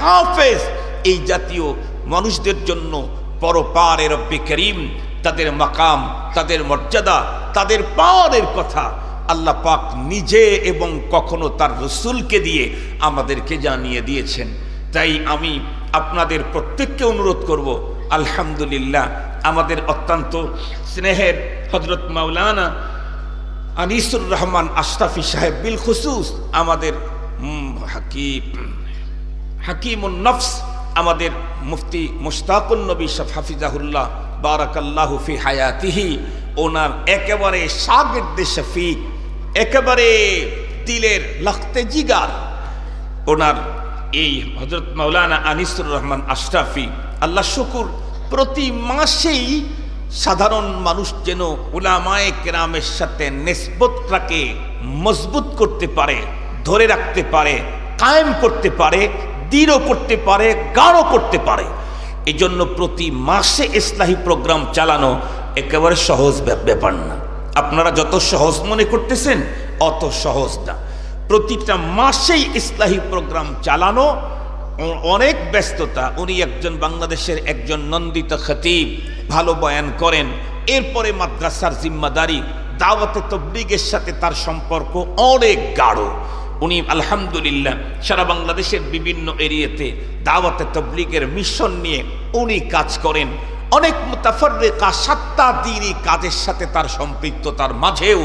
হাফেজ, এই জাতীয় মানুষদের জন্য পরপারে রব্বে করিম তাদের মাকাম, তাদের মর্যাদা, তাদের পাওয়ারের কথা আল্লাহ পাক নিজে এবং কখনো তার রসুলকে দিয়ে আমাদেরকে জানিয়ে দিয়েছেন। তাই আমি আপনাদের প্রত্যেককে অনুরোধ করব, আলহামদুলিল্লাহ আমাদের অত্যন্ত স্নেহের হযরত মাওলানা আনিসুর রহমান আশরাফি সাহেব বিল খুসুস, আমাদের হাকিমুন নফস, আমাদের মুফতি মুশতাকুন নবী হাফিজাহুল্লাহ বারাকাল্লাহু ফি হায়াতিহি, ওনার একেবারে শাগির্দে শফিক, একেবারে দিলের লাখতে জিগার ওনার এই হযরত মাওলানা আনিসুর রহমান আশরাফি, আল্লাহ শুকুর, প্রতি মাসেই সাধারণ মানুষ যেন উলামায়ে কেরামের সাথে নিসবতটাকে মজবুত করতে পারে, ধরে রাখতে পারে, কায়েম করতে পারে, দৃঢ় করতে পারে, গাঢ় করতে পারে। এই জন্য প্রতি মাসে ইসলাহি প্রোগ্রাম চালানো একেবারে সহজ ব্যাপার না। আপনারা যত সহজ মনে করতেছেন অত সহজ না। প্রতিটা মাসেই ইসলাহি প্রোগ্রাম চালানো অনেক ব্যস্ততা। উনি একজন বাংলাদেশের একজন নন্দিত খতিব, ভালো বয়ান করেন। এরপরে মাদ্রাসার জিম্মাদারি, দাওয়াতে তবলিগের সাথে তার সম্পর্ক অনেক গাঢ়। উনি আলহামদুলিল্লাহ সারা বাংলাদেশের বিভিন্ন এরিয়াতে দাওয়াতে তবলিগের মিশন নিয়ে উনি কাজ করেন। অনেক মুতাফাররিকা সাত্তা দ্বীনি কাজের সাথে তার সম্পৃক্ততার মাঝেও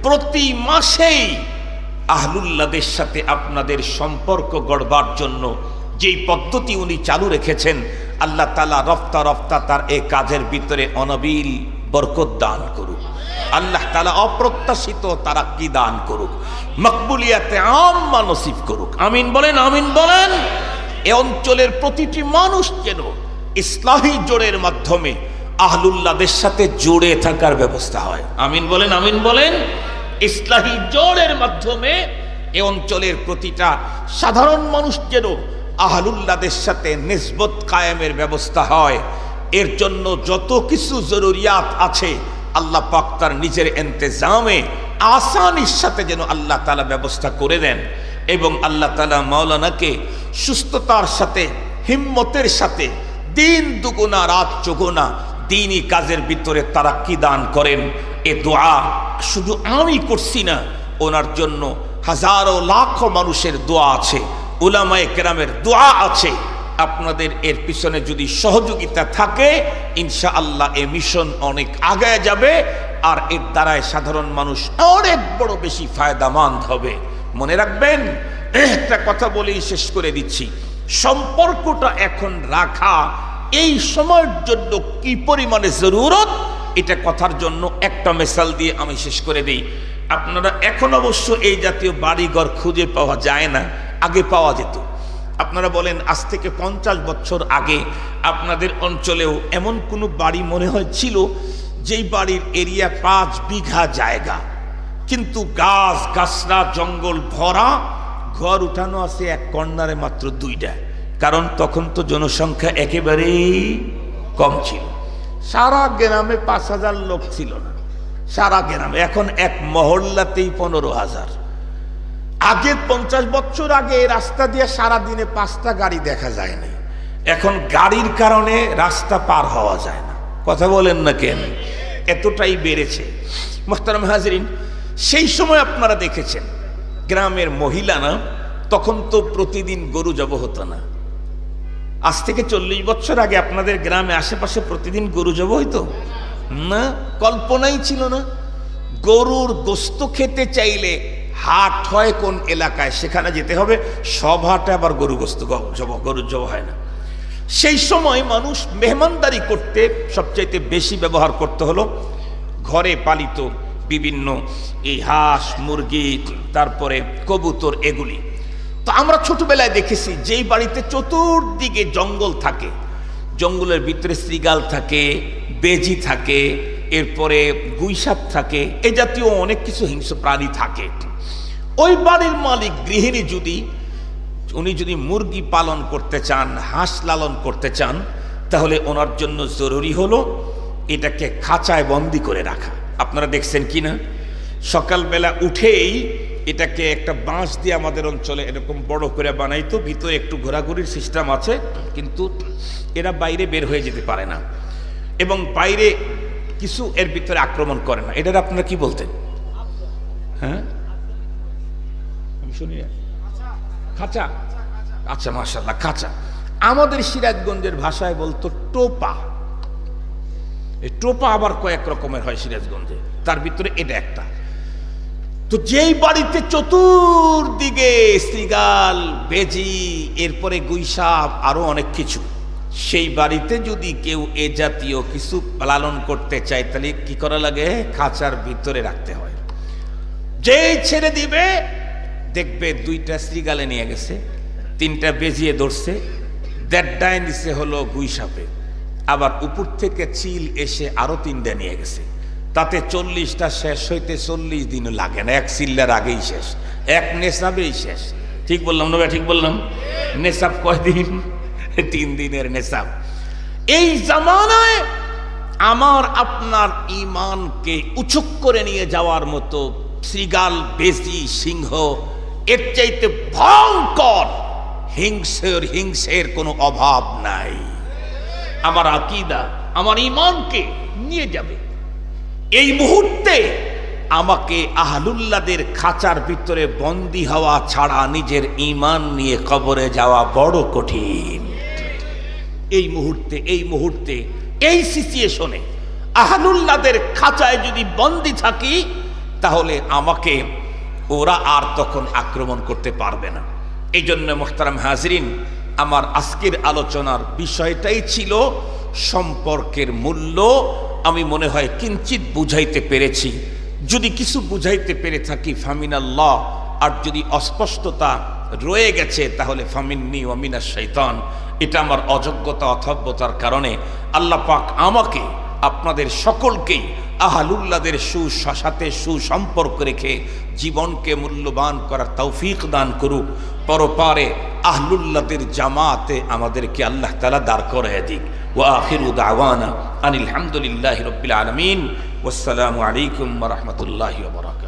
প্রতি মাসেই আহলুল্লাহদের সাথে আপনাদের সম্পর্ক গড়বার জন্য যেই পদ্ধতি উনি চালু রেখেছেন, আল্লাহ তাআলা রফতা রফতা তার এই কাজের ভিতরে অনবিল বরকত দান করুক। আল্লাহ তাআলা অপ্রত্যাশিত তারাক্কি দান করুক, মকবুলিয়াতে আম্মা নসিব করুক। আমিন বলেন, আমিন বলেন। এ অঞ্চলের প্রতিটি মানুষ যেন ইসলাহি জোড়ের মাধ্যমে আহলুল্লাহদের সাথে জুড়ে থাকার ব্যবস্থা হয়। আমিন বলেন, আমিন বলেন। ইসলাহি জোড়ের মাধ্যমে এ অঞ্চলের প্রতিটা সাধারণ মানুষ যেন আহলুল্লাহদের সাথে নিসবত কায়েমের ব্যবস্থা হয়। এর জন্য যত কিছু জরুরিয়াত আছে আল্লাহ পাক তার নিজের ইন্তেজামে আসানির সাথে যেন আল্লাহ তাআলা ব্যবস্থা করে দেন, এবং আল্লাহ তাআলা মাওলানাকে সুস্থতার সাথে, হিম্মতের সাথে দিন দুগুনা রাত চৌগুনা দ্বীনি কাজের ভিতরে তারাক্কি দান করেন। এ দোয়া শুধু আমি করছি না, ওনার জন্য হাজারো লাখো মানুষের দোয়া আছে, উলামায়ে কেরামের দোয়া আছে। আপনাদের এর পিছনে যদি সহযোগিতা থাকে ইনশাআল্লাহ এই মিশন অনেক আগায় যাবে, আর এর দ্বারায় সাধারণ মানুষ অনেক বড় বেশি ফায়দামন্দ হবে। মনে রাখবেন, একটা কথা বলেই শেষ করে দিচ্ছি, সম্পর্কটা এখন রাখা এই সময়ের জন্য কি পরিমাণে জরুরত, এটা কথার জন্য একটা মিসাল দিয়ে আমি শেষ করে দিই। আপনারা এখন অবশ্য এই জাতীয় বাড়িঘর খুঁজে পাওয়া যায় না, আগে পাওয়া যেত। আপনারা বলেন আজ থেকে 50 বছর আগে আপনাদের অঞ্চলেও এমন কোনো বাড়ি মনে হয় ছিল যেই বাড়ির এরিয়া 5 বিঘা জায়গা, কিন্তু গাছ গাছরা জঙ্গল ভরা, ঘর উঠানো আছে এক কর্নারে মাত্র 2টা। কারণ তখন তো জনসংখ্যা একেবারেই কম ছিল। সারা গ্রামে 5000 লোক ছিল না, সারা গ্রামে। এখন এক মহল্লাতেই 15,000। আগে 50 বছর আগে রাস্তা দিয়ে সারাদিনে 5টা গাড়ি দেখা যায় না। এখন গাড়ির কারণে রাস্তা পার হওয়া যায় না। কথা বলেন না কেন? এতটাই বেড়েছে। মুহতারাম হাজরিন, সেই সময় আপনারা দেখেছেন গ্রামের মহিলারা, তখন তো প্রতিদিন গরু জবাই হতো না। আজ থেকে 40 বছর আগে আপনাদের গ্রামে আশেপাশে প্রতিদিন গরু জবাই হতো না? কল্পনাই ছিল না। গরুর গোস্ত খেতে চাইলে হাট হয় কোন এলাকায়, সেখানে যেতে হবে। সব হাটে আবার গরু গোস্ত গরু জবাই হয় না। সেই সময় মানুষ মেহমানদারি করতে সবচাইতে বেশি ব্যবহার করতে হলো ঘরে পালিত বিভিন্ন এই হাঁস, মুরগি, তারপরে কবুতর, এগুলি। তো আমরা ছোটবেলায় দেখেছি যেই বাড়িতে চতুর্দিকে জঙ্গল থাকে, জঙ্গলের ভিতরে শ্রীগাল থাকে, বেজি থাকে, এরপরে গুইসাপ থাকে, এ জাতীয় অনেক কিছু হিংস্র প্রাণী থাকে। ওই বাড়ির মালিক গৃহিণী উনি যদি মুরগি পালন করতে চান, হাঁস লালন করতে চান, তাহলে ওনার জন্য জরুরি হলো এটাকে খাঁচায় বন্দি করে রাখা। আপনারা দেখছেন কি না, সকালবেলা উঠেই এটাকে একটা বাঁশ দিয়ে আমাদের অঞ্চলে এরকম বড় করে বানাইতো, ভিতরে একটু ঘোরাঘুরির সিস্টেম আছে, কিন্তু এরা বাইরে বের হয়ে যেতে পারে না এবং বাইরে কিছু এর ভিতরে আক্রমণ করে না। এটার আপনারা কি বলতেন? হ্যাঁ, আমি শুনি না। খাঁচা। আচ্ছা, মাশাআল্লাহ, খাঁচা। আমাদের সিরাজগঞ্জের ভাষায় বলতো টোপা। এই টোপা আবার কয়েক রকমের হয় সিরাজগঞ্জে, তার ভিতরে এটা একটা। তো যেই বাড়িতে চতুর্দিকে শ্রীগাল, বেজি, এরপরে গুইসাপ, আরো অনেক কিছু, সেই বাড়িতে যদি কেউ এ জাতীয় কিছু লালন করতে চায় তাহলে কি করা লাগে? খাঁচার ভিতরে রাখতে হয়। যেই ছেড়ে দিবে দেখবে 2টা শ্রীগালে নিয়ে গেছে, 3টা বেজিয়ে ধরছে, 1.5 নিচে হলো গুইসাপে, আবার উপর থেকে চিল এসে আরো 3টা নিয়ে গেছে। তাতে 40টা শেষ হইতে 40 দিনও লাগে না, এক চিল্লার আগেই শেষ, এক নেশাবেই শেষ। ঠিক বললাম না? ঠিক বললাম? নেশাব কয়দিন? 3 দিনের নেশাব। এই জামানায় আমার আপনার ঈমানকে উচুক করে নিয়ে যাওয়ার মতো শ্রীগাল, বেজি, সিংহ, এর চাইতে ভয়ঙ্কর হিংসের কোনো অভাব নাই। আমার আকীদা আমার ঈমানকে নিয়ে যাবে। এই মুহূর্তে আমাকে আহলুল্লাহদের খাঁচার ভিতরে বন্দী হওয়া ছাড়া নিজের ঈমান নিয়ে কবরে যাওয়া বড় কঠিন। এই মুহূর্তে এই সিচুয়েশনে আহলুল্লাহদের খাঁচায় যদি বন্দী থাকি তাহলে আমাকে ওরা আর তখন আক্রমণ করতে পারবে না। এই জন্য মুহতারাম হাজরিন, আমার আজকের আলোচনার বিষয়টাই ছিল সম্পর্কের মূল্য। আমি মনে হয় কিঞ্চিত বুঝাইতে পেরেছি। যদি কিছু বুঝাইতে পেরে থাকি ফামিনাল্লাহ, আর যদি অস্পষ্টতা রয়ে গেছে তাহলে ফামিন্নি ওয়া মিনাশ শাইতান। এটা আমার অযোগ্যতা অথব্যতার কারণে। আল্লাহ পাক আমাকে আপনাদের সকলকেই আহলুল্লাহদের সাথে সুসম্পর্ক রেখে জীবনকে মূল্যবান করার তৌফিক দান করুক। পরপারে আহলুল্লাহদের জামাতে আমাদেরকে আল্লাহ তাআলা দাঁড় করায় দিক। ওয়া আখিরু দাওয়ানা আনিল হামদুলিল্লাহি রাব্বিল আলামিন। ওয়াসসালামু আলাইকুম ওয়া রাহমাতুল্লাহি ওয়া বারাকাতুহু।